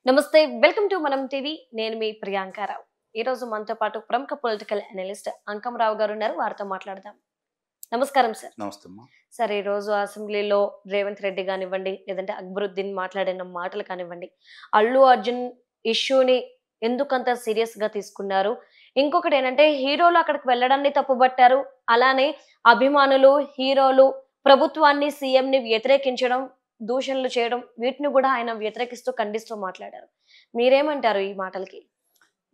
నమస్తే welcome to మనం TV నేను మీ ప్రియాంకారావు. ఈ రోజు మనతో పాటు ప్రముఖ పొలిటికల్ అనలిస్ట్ అంకమరావు గారు ఉన్నారు. వారితో మాట్లాడదాం. నమస్కారం సార్. నమస్తే అమ్మా. సార్ ఈ రోజు అసెంబ్లీలో రేవంత్ రెడ్డి కానివ్వండి, లేదంటే అక్బరుద్దీన్ మాట్లాడిన మాటలు కానివ్వండి, అల్లు అర్జున్ ఇష్యూని ఎందుకంత సీరియస్ గా తీసుకున్నారు? ఇంకొకటి ఏంటంటే హీరోలు అక్కడికి వెళ్ళడాన్ని తప్పుబట్టారు. అలానే అభిమానులు, హీరోలు ప్రభుత్వాన్ని, సీఎంని వ్యతిరేకించడం, దూషణలు చేయడం వీటిని కూడా ఆయన వ్యతిరేకిస్తూ ఖండిస్తూ మాట్లాడారు. మీరేమంటారు ఈ మాటలకి?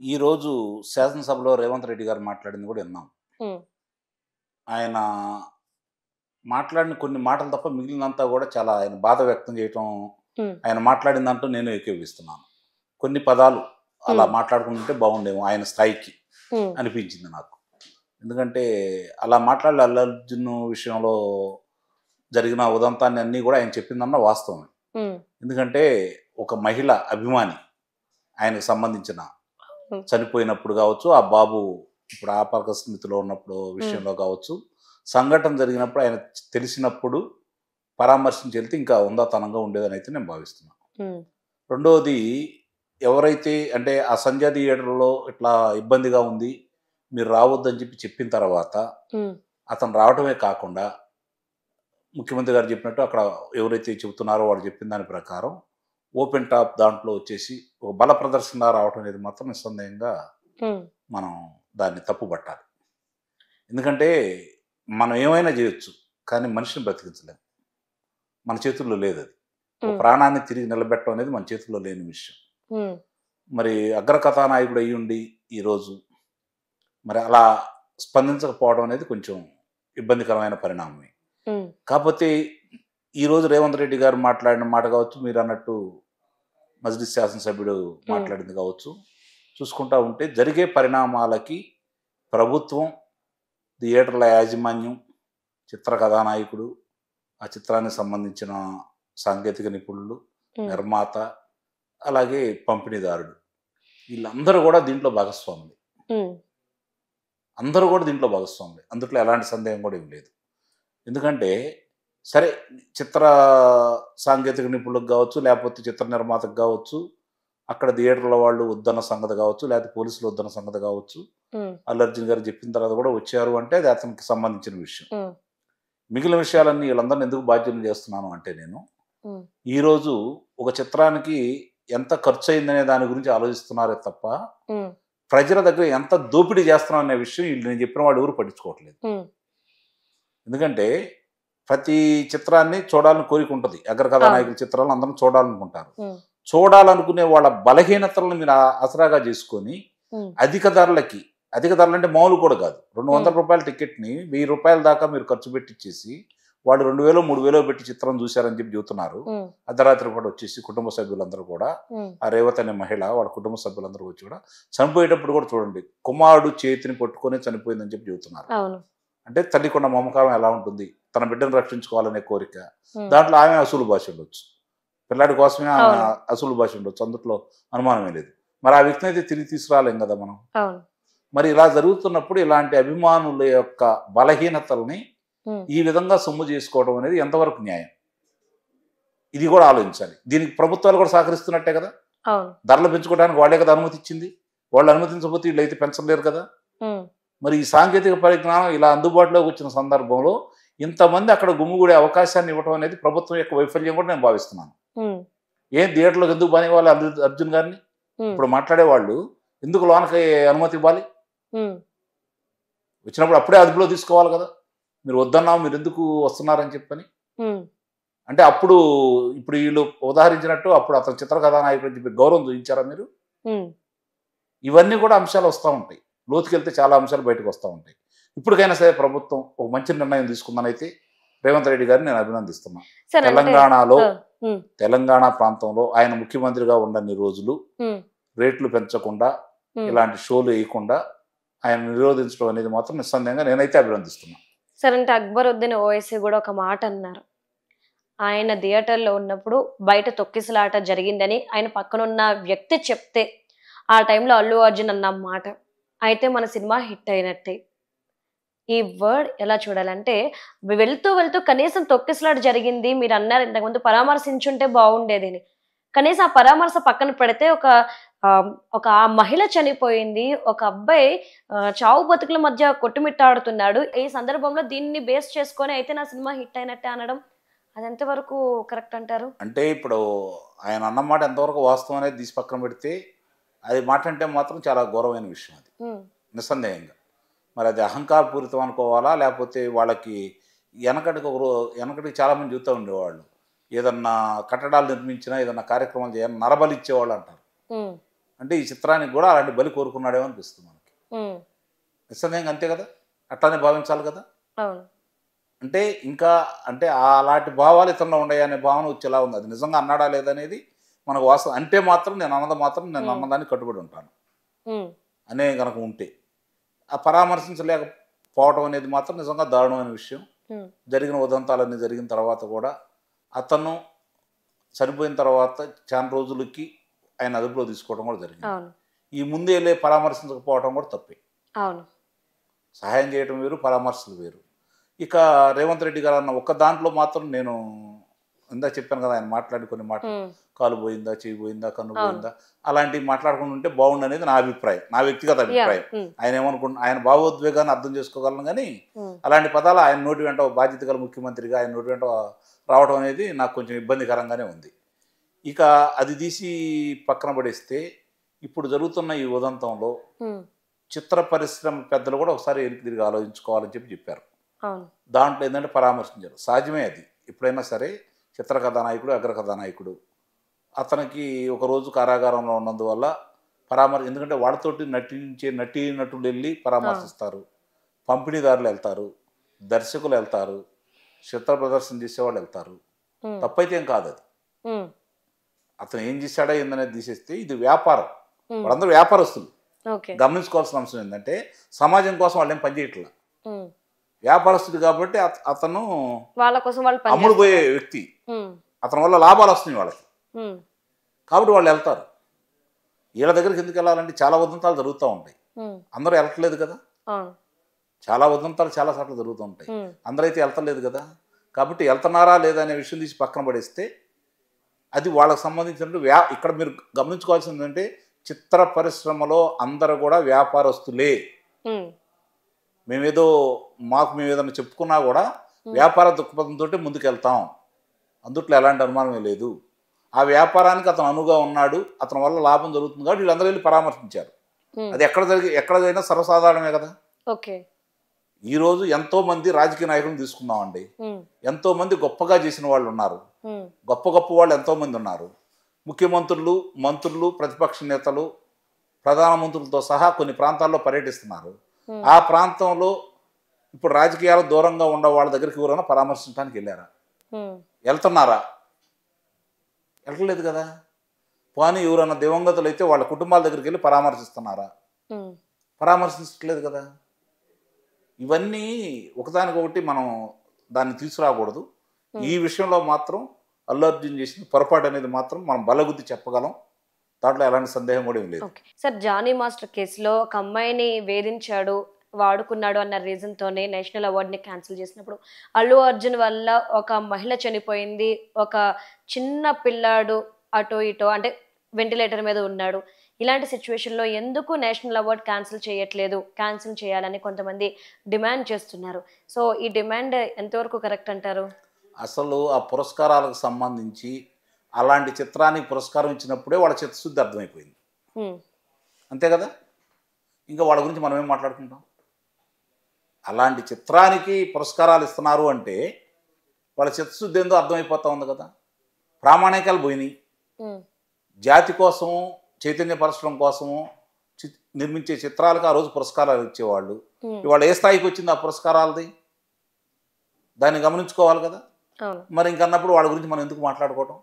ఈరోజు శాసనసభలో రేవంత్ రెడ్డి గారు మాట్లాడింది కూడా విన్నాం. హ్మ్. ఆయన మాట్లాడిన కొన్ని మాటలు తప్ప మిగిలినంతా కూడా చాలా ఆయన బాధ వ్యక్తం చేయటం, హ్మ్. ఆయన మాట్లాడిన దాంట్లో నేను ఏకీభవిస్తున్నాను. కొన్ని పదాలు అలా హ్మ్. మాట్లాడుకుంటే బాగుండేమో ఆయన స్థాయికి హ్మ్. అనిపించింది నాకు. ఎందుకంటే అలా మాట్లాడే అల్లు అర్జున్ విషయంలో జరిగిన ఉదంతాన్ని అన్నీ కూడా ఆయన చెప్పిందన్న వాస్తవమే. హ్మ్. ఎందుకంటే ఒక మహిళ అభిమాని ఆయనకు సంబంధించిన హ్మ్. చనిపోయినప్పుడు కావచ్చు, ఆ బాబు ఇప్పుడు ఆపర్క స్థితిలో ఉన్నప్పుడు విషయంలో కావచ్చు, సంఘటన జరిగినప్పుడు ఆయన తెలిసినప్పుడు పరామర్శించి వెళ్తే ఇంకా ఉందాతనంగా ఉండేదని అయితే నేను భావిస్తున్నాను. హ్మ్. రెండవది, ఎవరైతే అంటే ఆ సంధ్యా థియేటర్లో ఇట్లా ఇబ్బందిగా ఉంది మీరు రావద్దని చెప్పిన తర్వాత హ్మ్. అతను రావడమే కాకుండా ముఖ్యమంత్రి గారు చెప్పినట్టు అక్కడ ఎవరైతే చెబుతున్నారో వాడు చెప్పిన దాని ప్రకారం ఓపెన్ టాప్ దాంట్లో వచ్చేసి ఒక బల ప్రదర్శన రావటం అనేది మాత్రం నిస్సందేహంగా హ్మ్. మనం దాన్ని తప్పుపట్టాలి. ఎందుకంటే మనం ఏమైనా చేయొచ్చు, కానీ మనిషిని బ్రతికించలేం. మన చేతుల్లో లేదు అది. ఒక హ్మ్. ప్రాణాన్ని తిరిగి నిలబెట్టడం అనేది మన చేతుల్లో లేని విషయం. హ్మ్. మరి అగ్రకథానాయకుడు అయ్యుండి ఈరోజు మరి అలా స్పందించకపోవడం అనేది కొంచెం ఇబ్బందికరమైన పరిణామమే. హ్మ్. కాకపోతే ఈరోజు రేవంత్ రెడ్డి గారు మాట్లాడిన మాట కావచ్చు, మీరు అన్నట్టు మజ్లిస్ శాసనసభ్యుడు హ్మ్. మాట్లాడింది కావచ్చు, చూసుకుంటా ఉంటే జరిగే పరిణామాలకి ప్రభుత్వం, థియేటర్ల యాజమాన్యం, చిత్ర కథానాయకుడు, ఆ చిత్రానికి సంబంధించిన సాంకేతిక నిపుణులు, హ్మ్. నిర్మాత, అలాగే పంపిణీదారుడు, వీళ్ళందరూ కూడా దీంట్లో భాగస్వాములు. హ్మ్. అందరూ కూడా దీంట్లో భాగస్వాములు. అందుట్లో ఎలాంటి సందేహం కూడా ఏం లేదు. ఎందుకంటే సరే, చిత్ర సాంకేతిక నిపుణులకు కావచ్చు, లేకపోతే చిత్ర నిర్మాతకు కావచ్చు, అక్కడ థియేటర్ల వాళ్ళు వద్దన్న సంగతి కావచ్చు, లేకపోతే పోలీసులు వద్దన్న సంగతి కావచ్చు, హ్మ్. అల్లు అర్జున్ గారు చెప్పిన తర్వాత కూడా వచ్చారు అంటే అది అతనికి సంబంధించిన విషయం. హ్మ్. మిగిలిన విషయాలన్నీ వీళ్ళందరినీ ఎందుకు బాధ్యులను చేస్తున్నాను అంటే నేను హ్మ్. ఈరోజు ఒక చిత్రానికి ఎంత ఖర్చు అయిందనే దాని గురించి ఆలోచిస్తున్నారే తప్ప హ్మ్. ప్రజల దగ్గర ఎంత దోపిడీ చేస్తున్నాం అనే విషయం వీళ్ళు నేను చెప్పిన వాడు ఎవరు పట్టించుకోవట్లేదు. హ్మ్. ఎందుకంటే ప్రతి చిత్రాన్ని చూడాలని కోరిక ఉంటుంది. అగ్ర అవును. కథానాయకుల చిత్రాలను అందరం చూడాలనుకుంటారు. హ్మ్. చూడాలనుకునే వాళ్ళ బలహీనతలను మీరు ఆసరాగా చేసుకొని హ్మ్. అధిక ధరలకి, అధిక ధరలు అంటే మామూలు కూడా కాదు, హ్మ్. ₹200 టికెట్ని ₹1000 దాకా మీరు ఖర్చు పెట్టిచ్చేసి వాళ్ళు 2000 3000 పెట్టి చిత్రం చూశారని చెప్పి చెబుతున్నారు. హ్మ్. అర్ధరాత్రి కూడా వచ్చేసి కుటుంబ సభ్యులందరూ కూడా, హ్మ్. ఆ రేవతి అనే మహిళ వాళ్ళ కుటుంబ సభ్యులందరూ వచ్చి కూడా చనిపోయేటప్పుడు కూడా చూడండి, కుమారుడు చేతిని పట్టుకొని చనిపోయిందని చెప్పి చెబుతున్నారు. అవును. అంటే తల్లికున్న మమకారం ఎలా ఉంటుంది, తన బిడ్డను రక్షించుకోవాలనే కోరిక. హ్మ్. దాంట్లో ఆమె అసూలు భాష ఉండొచ్చు, పిల్లాడి కోసమే ఆమె అవును. అసూలు భాష ఉండొచ్చు, అందుట్లో అనుమానమే లేదు. మరి ఆ వ్యక్తిని అయితే తిరిగి తీసుకురాలేం కదా మనం. అవును. మరి ఇలా జరుగుతున్నప్పుడు ఇలాంటి అభిమానుల యొక్క బలహీనతల్ని హ్మ్. ఈ విధంగా సొమ్ము చేసుకోవడం అనేది ఎంతవరకు న్యాయం, ఇది కూడా ఆలోచించాలి. దీనికి ప్రభుత్వాలు కూడా సహకరిస్తున్నట్టే కదా. అవును. ధరలు పెంచుకోవడానికి వాళ్ళే కదా అనుమతి ఇచ్చింది. వాళ్ళు అనుమతించకపోతే వీళ్ళు అయితే పెంచలేరు కదా. హ్మ్. మరి ఈ సాంకేతిక పరిజ్ఞానం ఇలా అందుబాటులోకి వచ్చిన సందర్భంలో ఇంతమంది అక్కడ గుమిగూడే అవకాశాన్ని ఇవ్వడం అనేది ప్రభుత్వం యొక్క వైఫల్యం కూడా నేను భావిస్తున్నాను. హ్మ్. ఏం థియేటర్లోకి ఎందుకు బానివ్వాలి అర్జున్ గారిని? హ్మ్. ఇప్పుడు మాట్లాడేవాళ్ళు ఎందుకు లోనకి అనుమతి ఇవ్వాలి? హ్మ్. వచ్చినప్పుడు అప్పుడే అదుపులో తీసుకోవాలి కదా. మీరు వద్దన్నావు, మీరు ఎందుకు వస్తున్నారని చెప్పని. హ్మ్. అంటే అప్పుడు ఇప్పుడు వీళ్ళు ఉదాహరించినట్టు అప్పుడు అతను చిత్ర కథానాయకుడు అని చెప్పి గౌరవం చూపించారా మీరు? హ్మ్. ఇవన్నీ కూడా అంశాలు వస్తూ ఉంటాయి. లోతుకెళ్తే చాలా అంశాలు బయటకు వస్తూ ఉంటాయి. ఇప్పటికైనా సరే ప్రభుత్వం ఒక మంచి నిర్ణయం తీసుకుందనైతే రేవంత్ రెడ్డి గారిని నేను అభినందిస్తున్నా. సరే అంటే తెలంగాణలో, ఆ! హ్మ్. తెలంగాణ ప్రాంతంలో ఆయన ముఖ్యమంత్రిగా ఉండని రోజులు హ్మ్. రేట్లు పెంచకుండా, హ్మ్. ఇలాంటి షోలు వేయకుండా ఆయన నిరోధించడం అనేది మాత్రం నిస్సందేహంగా నేనైతే అభినందిస్తున్నా. సరే అంటే అక్బరుద్దీన్ ఓవైసీ కూడా ఒక మాట అన్నారు. ఆయన థియేటర్‌లో ఉన్నప్పుడు బయట తొక్కిసలాట జరిగిందని ఆయన పక్కనున్న వ్యక్తి చెప్తే, ఆ టైంలో అల్లు అర్జున్ అన్న మాట. అయితే మన సినిమా హిట్ అయినట్టే. ఈ వర్డ్ ఎలా చూడాలంటే, వెళ్తూ వెళ్తూ కనీసం తొక్కిసలాట జరిగింది. మీరన్నారు ఇంతకుముందు పరామర్శించుంటే బావుండేదని. కనీసం ఆ పరామర్శ పక్కన పెడితే ఒక ఆ మహిళ చనిపోయింది. ఒక అబ్బాయి చావు బతుకుల మధ్య కొట్టుమిట్టాడుతున్నాడు. ఈ సందర్భంలో దీన్ని బేస్ చేసుకొని అయితే నా సినిమా హిట్ అయినట్టే అనడం అది ఎంతవరకు కరెక్ట్ అంటారు? అంటే ఇప్పుడు ఆయన అన్నమాట ఎంతవరకు వాస్తవం అనేది తీసి పక్కన పెడితే, అది మాట అంటే మాత్రం చాలా ఘోరమైన విషయం అది. హ్మ్. నిస్సందేహంగా. మరి అది అహంకారపూరితం అనుకోవాలా? లేకపోతే వాళ్ళకి వెనకటికి చాలామంది చెబుతూ ఉండేవాళ్ళు. ఏదన్నా కట్టడాలు నిర్మించినా, ఏదన్నా కార్యక్రమాలు చేయాలన్నా నరబలి ఇచ్చేవాళ్ళు అంటారు. హ్మ్. అంటే ఈ చిత్రానికి కూడా అలాంటి బలి కోరుకున్నాడేమో అనిపిస్తుంది మనకి. హ్మ్. నిస్సందేహంగా అంతే కదా! అట్లానే భావించాలి కదా! అవును. అంటే ఇంకా అంటే అలాంటి భావాలు ఇతనిలో ఉన్నాయా అనే భావన వచ్చేలా ఉంది. అది నిజంగా అన్నాడా లేదనేది మనకు వాస్తవం. అంటే మాత్రం నేను హ్మ్. అన్నదానికి కట్టుబడి ఉంటాను హ్మ్. అనే గనక ఉంటే. ఆ పరామర్శించలేకపోవడం అనేది మాత్రం నిజంగా దారుణమైన విషయం. హ్మ్. జరిగిన ఉదంతాలన్నీ జరిగిన తర్వాత కూడా అతను చనిపోయిన తర్వాత చాలా రోజులకి ఆయన అదుపులో తీసుకోవడం కూడా జరిగింది. అవును. ఈ ముందే వెళ్ళి పరామర్శించకపోవడం కూడా తప్పే. అవును. సహాయం చేయడం వేరు, పరామర్శలు వేరు. ఇక రేవంత్ రెడ్డి గారు అన్న ఒక్క దాంట్లో మాత్రం నేను ఇందాక చెప్పాను కదా! ఆయన మాట్లాడిన కొన్ని మాటలు. హ్మ్. కాలు పోయిందా, చెయ్యి పోయిందా, కన్ను అవును. పోయిందా అలాంటివి మాట్లాడకుండా ఉంటే బాగుండనేది నా అభిప్రాయం. నా వ్యక్తిగత యాహ్! అభిప్రాయం. హ్మ్. ఆయన భావోద్వేగాన్ని అర్థం చేసుకోగలను గానీ, హ్మ్. అలాంటి పదాలు ఆయన నోటి వెంట ఒక బాధ్యత గల ముఖ్యమంత్రిగా ఆయన నోటి వెంట రావడం అనేది నాకు కొంచెం ఇబ్బందికరంగానే ఉంది. ఇక అది తీసి పక్కన పడేస్తే, ఇప్పుడు జరుగుతున్న ఈ ఉదంతంలో హ్మ్. చిత్ర పరిశ్రమ పెద్దలు కూడా ఒకసారి వెనక్కి తిరిగి ఆలోచించుకోవాలని చెప్పారు. అవును. దాంట్లో ఏంటంటే పరామర్శించారు. సహజమే అది. ఎప్పుడైనా సరే చిత్ర కథానాయకుడు, అగ్ర కథానాయకుడు. అతనికి ఒకరోజు కారాగారంలో ఉన్నందువల్ల ఎందుకంటే వాళ్ళతోటి నటించే నటీనటులు వెళ్ళి ఆ! పరామర్శిస్తారు. పంపిణీదారులు వెళ్తారు. దర్శకులు వెళ్తారు. చిత్ర ప్రదర్శన చేసేవాళ్ళు వెళ్తారు. హ్మ్. తప్పైతే ఏం కాదది. హ్మ్. అతను ఏం చేశాడా ఏందనేది తీసేస్తే ఇది వ్యాపారం. హ్మ్. వాళ్ళందరూ వ్యాపారస్తులు. ఓకే. గమనించుకోవాల్సిన అంశం ఏంటంటే సమాజం కోసం వాళ్ళేం పనిచేయట్లా. హ్మ్. వ్యాపారస్తుడు కాబట్టి అతను వాళ్ళ కోసం వాళ్ళు పని అమ్ముడుపోయే చేస్తున్నారు. వ్యక్తి. హ్మ్. అతని వల్ల లాభాలు వస్తున్నాయి వాళ్ళకి. హ్మ్. కాబట్టి వాళ్ళు వెళ్తారు. వీళ్ళ దగ్గరికి ఎందుకు వెళ్ళాలంటే చాలా ఉదంతాలు జరుగుతూ ఉంటాయి. హ్మ్. అందరూ వెళ్ళట్లేదు కదా! అవును. చాలా ఉదంతాలు చాలా సార్లు జరుగుతూ ఉంటాయి. హ్మ్. అందరైతే వెళ్తలేదు కదా! కాబట్టి వెళ్తున్నారా లేదా అనే విషయం తీసి పక్కన పడేస్తే అది వాళ్ళకి సంబంధించినట్టు ఇక్కడ మీరు గమనించుకోవాల్సింది ఏంటంటే చిత్ర పరిశ్రమలో అందరూ కూడా వ్యాపారస్తులే. హ్మ్. మేమేదో మేము ఏదైనా చెప్పుకున్నా కూడా హ్మ్. వ్యాపార దృక్పథంతోటే ముందుకెళ్తాం. అందుట్లో ఎలాంటి అనుమానమే లేదు. ఆ వ్యాపారానికి అతను అనువుగా ఉన్నాడు. అతని వల్ల లాభం జరుగుతుంది కాబట్టి వీళ్ళందరూ వెళ్ళి పరామర్శించారు. హ్మ్. అది ఎక్కడైనా సర్వసాధారణమే కదా! ఓకే. ఈరోజు ఎంతోమంది రాజకీయ నాయకులను తీసుకుందామండి. హ్మ్. ఎంతోమంది గొప్పగా చేసిన వాళ్ళు ఉన్నారు. హ్మ్. గొప్ప గొప్ప వాళ్ళు ఎంతోమంది ఉన్నారు. ముఖ్యమంత్రులు, మంత్రులు, ప్రతిపక్ష నేతలు, ప్రధానమంత్రులతో సహా కొన్ని ప్రాంతాల్లో పర్యటిస్తున్నారు. హ్మ్. ఆ ప్రాంతంలో ఇప్పుడు రాజకీయాలకు దూరంగా ఉన్న వాళ్ళ దగ్గరికి ఎవరైనా పరామర్శించడానికి వెళ్ళారా? హ్మ్. వెళ్తున్నారా? వెళ్ళట్లేదు కదా! పోనీ ఎవరైనా దివంగతులైతే వాళ్ళ కుటుంబాల దగ్గరికి వెళ్ళి పరామర్శిస్తున్నారా? హ్మ్. పరామర్శించట్లేదు కదా! ఇవన్నీ ఒకదానికొకటి మనం దాన్ని తీసుకురాకూడదు. ఈ హ్మ్. విషయంలో మాత్రం అల్లు అర్జున్ చేసిన పొరపాటు అనేది మాత్రం మనం బల్లగుద్ది చెప్పగలం. దాంట్లో ఎలాంటి సందేహం కూడా ఏం లేదు. ఓకే. సార్ 'జానీ మాస్టర్' కేసులో ఒక అమ్మాయిని వేధించాడు, వాడుకున్నాడు అన్న రీజన్‌తోనే నేషనల్ అవార్డ్‌ని క్యాన్సిల్ చేసినప్పుడు, అల్లు అర్జున్ వల్ల ఒక మహిళ చనిపోయింది. ఒక చిన్న పిల్లాడు అటో ఇటో అంటే వెంటిలేటర్ మీద ఉన్నాడు. ఇలాంటి సిట్యుయేషన్‌లో ఎందుకు నేషనల్ అవార్డ్ క్యాన్సిల్ చేయట్లేదు? క్యాన్సిల్ చేయాలని కొంతమంది డిమాండ్ చేస్తున్నారు. సో, ఈ డిమాండ్ ఎంతవరకు కరెక్ట్ అంటారు? అసలు ఆ పురస్కారాలకు సంబంధించి అలాంటి చిత్రానికి పురస్కారం ఇచ్చినప్పుడే వాళ్ళ చిత్తశుద్ధి అర్థమైపోయింది. హ్మ్. అంతే కదా! ఇంకా వాళ్ళ గురించి మనం ఏం మాట్లాడుకుంటాం? అలాంటి చిత్రానికి పురస్కారాలు ఇస్తున్నారు అంటే వాళ్ళ చిత్తశుద్ధి ఏందో అర్థమైపోతా ఉంది కదా! ప్రామాణికాలు పోయినాయి. హ్మ్. జాతి కోసము, చైతన్యపరచడం కోసము నిర్మించే చిత్రాలకు ఆ రోజు పురస్కారాలు ఇచ్చేవాళ్ళు. హ్మ్. ఇవాళ ఏ స్థాయికి వచ్చింది ఆ పురస్కారాలది? దాన్ని గమనించుకోవాలి కదా! అవును. మరి ఇంకన్నప్పుడు వాళ్ళ గురించి మనం ఎందుకు మాట్లాడుకోవటం?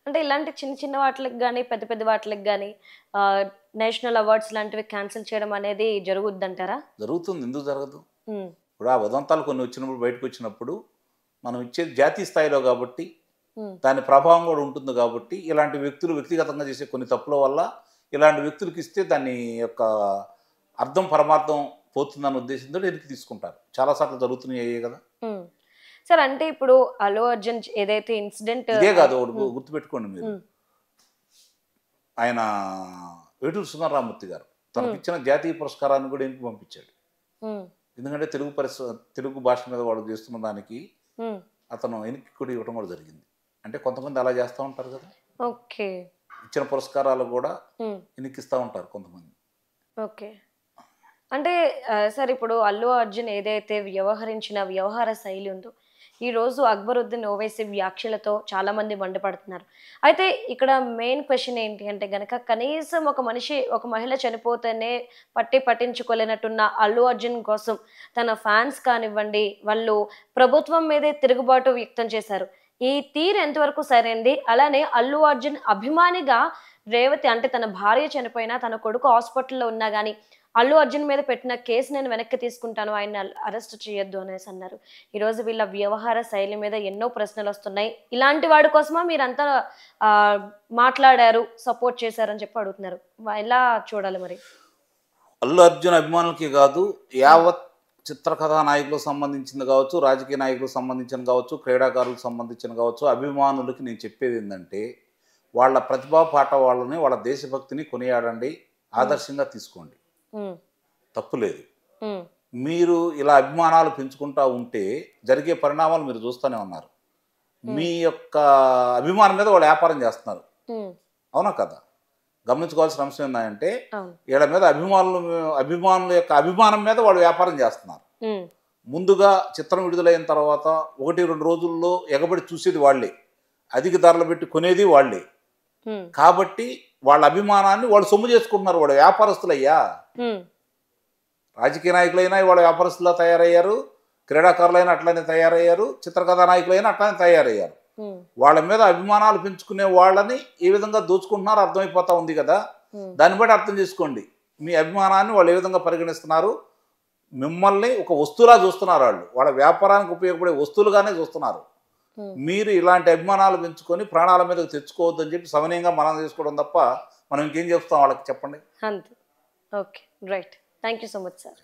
అంటే ఇలాంటి చిన్న చిన్న వాటిలకి గాని, పెద్ద పెద్ద వాటిలకి గాని ఆహ్, నేషనల్ అవార్డ్స్ లాంటివి క్యాన్సిల్ చేయడం అనేది జరుగుద్దంటారా? జరుగుతుంది. ఎందుకు జరగదు? హ్మ్. ఇప్పుడు ఆ ఉదంతాలు కొన్ని వచ్చినప్పుడు బయటకొచ్చినప్పుడు మనం ఇచ్చేది జాతీయ స్థాయిలో కాబట్టి, హ్మ్. దాని ప్రభావం కూడా ఉంటుంది కాబట్టి, ఇలాంటి వ్యక్తులు వ్యక్తిగతంగా చేసే కొన్ని తప్పుల వల్ల ఇలాంటి వ్యక్తులకి ఇస్తే దాని యొక్క అర్థం, పరమార్థం పోతుందన్న ఉద్దేశంతో వెనక్కి తీసుకుంటారు. చాలా సార్లు జరుగుతున్నాయి అయ్యే కదా! హ్మ్. సార్ అంటే ఇప్పుడు అల్లు అర్జున్ ఏదైతే ఇన్సిడెంట్ ఇదే కాదు, ఒకటి గుర్తుపెట్టుకోండి మీరు. ఆయన వేటూరు సుందరరామూర్తి గారు తనకి ఇచ్చిన జాతీయ పురస్కారాన్ని కూడా ఎందుకు పంపించాడు? ఎందుకంటే తెలుగు భాష మీద వాళ్ళు చేస్తున్న దానికి అతను వెనక్కి కూడా ఇవ్వడం కూడా జరిగింది. అంటే కొంతమంది అలా చేస్తూ ఉంటారు కదా, ఓకే, ఇచ్చిన పురస్కారాలు కూడా వెనక్కిస్తూ ఉంటారు కొంతమంది. ఓకే. అంటే సార్ ఇప్పుడు అల్లు అర్జున్ ఏదైతే వ్యవహరించిన వ్యవహార శైలి ఉందో, ఈరోజు అక్బరుద్దీన్ ఓవైసీ వ్యాఖ్యలతో చాలా మంది మండిపడుతున్నారు. అయితే ఇక్కడ మెయిన్ క్వశ్చన్ ఏంటి అంటే గనక, కనీసం ఒక మహిళ చనిపోతేనే పట్టించుకోలేనట్టున్న అల్లు అర్జున్ కోసం తన ఫ్యాన్స్ కానివ్వండి, వాళ్ళు ప్రభుత్వం మీదే తిరుగుబాటు వ్యక్తం చేశారు. ఈ తీరు ఎంతవరకు సరైంది? అలానే అల్లు అర్జున్ అభిమానిగా రేవతి అంటే తన భార్య చనిపోయినా, తన కొడుకు హాస్పిటల్లో ఉన్నా కానీ అల్లు అర్జున్ మీద పెట్టిన కేసు నేను వెనక్కి తీసుకుంటాను, ఆయన అరెస్ట్ చేయొద్దు అనేసి అన్నారు. ఈరోజు వీళ్ళ వ్యవహార శైలి మీద ఎన్నో ప్రశ్నలు వస్తున్నాయి. ఇలాంటి వాడి కోసమా మీరంతా మాట్లాడారు, సపోర్ట్ చేశారని చెప్పి అడుగుతున్నారు. ఎలా చూడాలి మరి? అల్లు అర్జున్ అభిమానులకి కాదు, యావత్ చిత్రకథా నాయకులకు సంబంధించింది కావచ్చు, రాజకీయ నాయకులకు సంబంధించిన కావచ్చు, క్రీడాకారులకు సంబంధించిన కావచ్చు, అభిమానులకి నేను చెప్పేది ఏంటంటే, వాళ్ళ ప్రతిభా పాట వాళ్ళని, వాళ్ళ దేశభక్తిని కొనియాడండి, ఆదర్శంగా తీసుకోండి, తప్పులేదు. మీరు ఇలా అభిమానాలు పెంచుకుంటా ఉంటే జరిగే పరిణామాలు మీరు చూస్తూనే ఉన్నారు. మీ యొక్క అభిమానం మీద వాళ్ళు వ్యాపారం చేస్తున్నారు, అవునా కదా? గమనించుకోవాల్సిన అంశం ఏంటంటే, వీళ్ళ మీద అభిమానుల యొక్క అభిమానం మీద వాళ్ళు వ్యాపారం చేస్తున్నారు. ముందుగా చిత్రం విడుదలైన తర్వాత 1-2 రోజుల్లో ఎగబడి చూసేది వాళ్ళే, అధిక ధరలు పెట్టి కొనేది వాళ్ళే. కాబట్టి వాళ్ళ అభిమానాన్ని వాళ్ళు సొమ్ము చేసుకుంటున్నారు. వాళ్ళు వ్యాపారస్తులయ్యా. రాజకీయ నాయకులైనా వాళ్ళ వ్యాపారస్తులా తయారయ్యారు, క్రీడాకారులైనా అట్లనే తయారయ్యారు, చిత్రకథా నాయకులైనా అట్లనే తయారయ్యారు. వాళ్ళ మీద అభిమానాలు పెంచుకునే వాళ్ళని ఏ విధంగా దోచుకుంటున్నారో అర్థమైపోతా ఉంది కదా. దాన్ని బట్టి అర్థం చేసుకోండి, మీ అభిమానాన్ని వాళ్ళు ఏ విధంగా పరిగణిస్తున్నారు. మిమ్మల్ని ఒక వస్తువులా చూస్తున్నారు, వాళ్ళ వ్యాపారానికి ఉపయోగపడే వస్తువులుగానే చూస్తున్నారు. మీరు ఇలాంటి అభిమానాలు పెంచుకొని ప్రాణాల మీదకి తెచ్చుకోవద్దని చెప్పి సవినయంగా మనం చేసుకోవడం తప్ప మనం ఇంకేం చెప్తాం వాళ్ళకి, చెప్పండి. అంతే. Okay, right. Thank you so much sir.